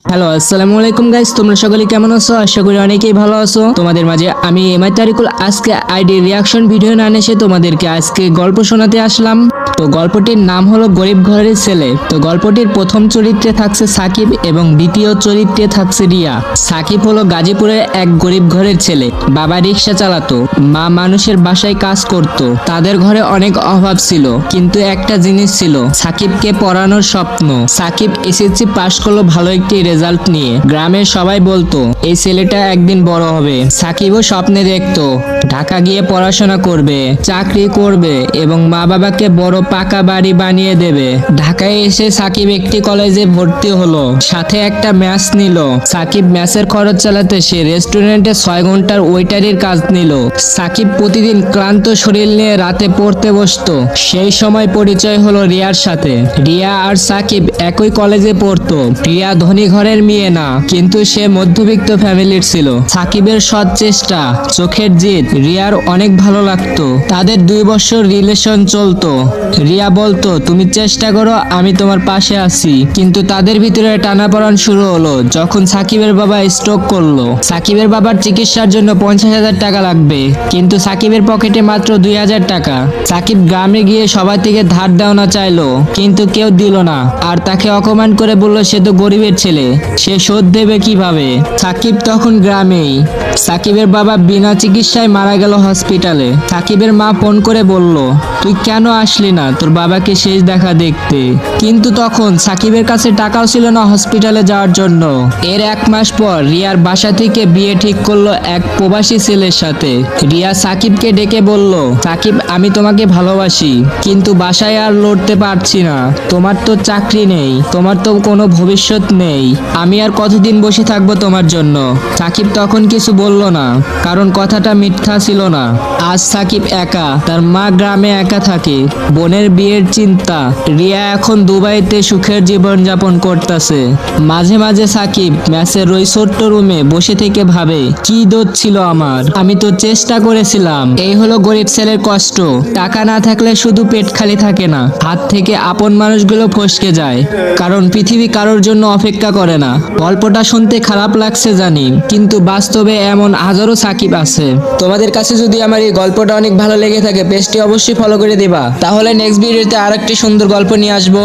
Hello, আসসালামু আলাইকুম guys, তোমরা সকলে কেমন আছো? আশা করি অনেকেই ভালো আছো। তোমাদের মাঝে আমি এমআই তারিকুল আজকে আইডি রিয়াকশন ভিডিও না এসে তোমাদেরকে আজকে গল্প শোনাতে আসলাম। তো গল্পটির নাম হলো গরিব ঘরের ছেলে। তো গল্পটির প্রথম চরিত্রে থাকছে সাকিব এবং দ্বিতীয় চরিত্রে থাকছে রিয়া। সাকিব হলো গাজীপুরের এক গরিব ঘরের ছেলে। বাবা রিক্সা চালাতো, মা মানুষের বাসায় কাজ করত। তাদের ঘরে অনেক অভাব ছিল, কিন্তু একটা জিনিস ছিল, সাকিবকে পড়ানোর স্বপ্ন। সাকিব এসএসসি পাশ করলো ভালো একটি রেজাল্ট নিয়ে। গ্রামের সবাই বলতো এই ছেলেটা একদিন বড় হবে। সাকিবও স্বপ্নে দেখতো ঢাকা গিয়ে পড়াশোনা করবে, চাকরি করবে এবং মা বাবাকে বড় পাকা বাড়ি বানিয়ে দেবে। ঢাকায় এসে সাকিব একটি কলেজে ভর্তি হলো, সাথে একটা ম্যাচ নিল। সাকিব ম্যাচের খরচ চালাতে সে রেস্টুরেন্টে 6 ঘন্টার ওয়েটারের কাজ নিল। সাকিব প্রতিদিন ক্লান্ত শরীর নিয়ে রাতে পড়তে বসতো। সেই সময় পরিচয় হলো রিয়ার সাথে। রিয়া আর সাকিব একই কলেজে পড়তো। রিয়া ধনী ঘরের মেয়ে না, কিন্তু সে মধ্যবিত্ত ফ্যামিলির ছিল। সাকিবের সৎ চেষ্টা, চোখের জিদ রিয়ার অনেক ভালো লাগতো। তাদের 2 বছর রিলেশন চলতো। রিয়া বলতো তুমি চেষ্টা করো, আমি তোমার পাশে আছি। কিন্তু তাদের ভিতরে টানাপোড়েন শুরু হলো যখন সাকিবের বাবা স্ট্রোক করলো। সাকিবের বাবার চিকিৎসার জন্য 50,000 টাকা লাগবে, কিন্তু সাকিবের পকেটে মাত্র 2,000 টাকা। সাকিব গ্রামে গিয়ে সবার থেকে ধার দেওয়া চাইলো, কিন্তু কেউ দিল না। আর তাকে অপমান করে বলল সে তো গরিবের ছেলে, সে শোধ দেবে কিভাবে। সাকিব তখন গ্রামেই। সাকিবের বাবা বিনা চিকিৎসায় মারা গেল হসপিটালে। সাকিবের মা ফোন করে বলল তুই কেন আসলি না তোর বাবাকে শেষ দেখা দেখতে। কিন্তু তখন সাকিবের কাছে টাকাও ছিল না হসপিটালে যাওয়ার জন্য। এর 1 মাস পর রিয়ার বাসা থেকে বিয়ে ঠিক করলো এক প্রবাসী ছেলের সাথে। রিয়া সাকিবকে ডেকে বলল সাকিব আমি তোমাকে ভালোবাসি, কিন্তু বাসায় আর লড়তে পারছি না। তোমার তো চাকরি নেই, তোমার তো কোনো ভবিষ্যৎ নেই, আমি আর কতদিন বসে থাকবো তোমার জন্য। সাকিব তখন কিছু বলল না, কারণ কথাটা মিথ্যা ছিল না। আজ সাকিব একা, তার মা গ্রামে একা থাকে, বোনের বিয়ের চিন্তা। রিয়া এখন দুবাইতে সুখের জীবন যাপন করতেছে। মাঝে মাঝে সাকিব ম্যাচের ওই ছোট্ট রুমে বসে থেকে ভাবে কি দোষ ছিল আমার, আমি তো চেষ্টা করেছিলাম। এই হলো গরিব ছেলের কষ্ট। টাকা না থাকলে শুধু পেট খালি থাকে না, হাত থেকে আপন মানুষগুলো ফসকে যায়। কারণ পৃথিবী কারোর জন্য অপেক্ষা করে না। গল্পটা শুনতে খারাপ লাগছে জানি, কিন্তু বাস্তবে এমন হাজারো সাকিব আছে। তোমাদের কাছে যদি আমার এই গল্পটা অনেক ভালো লেগে থাকে, পেজটি অবশ্যই ফলো করে দিবা। তাহলে নেক্সট ভিডিওতে আরেকটি সুন্দর গল্প নিয়ে আসবো।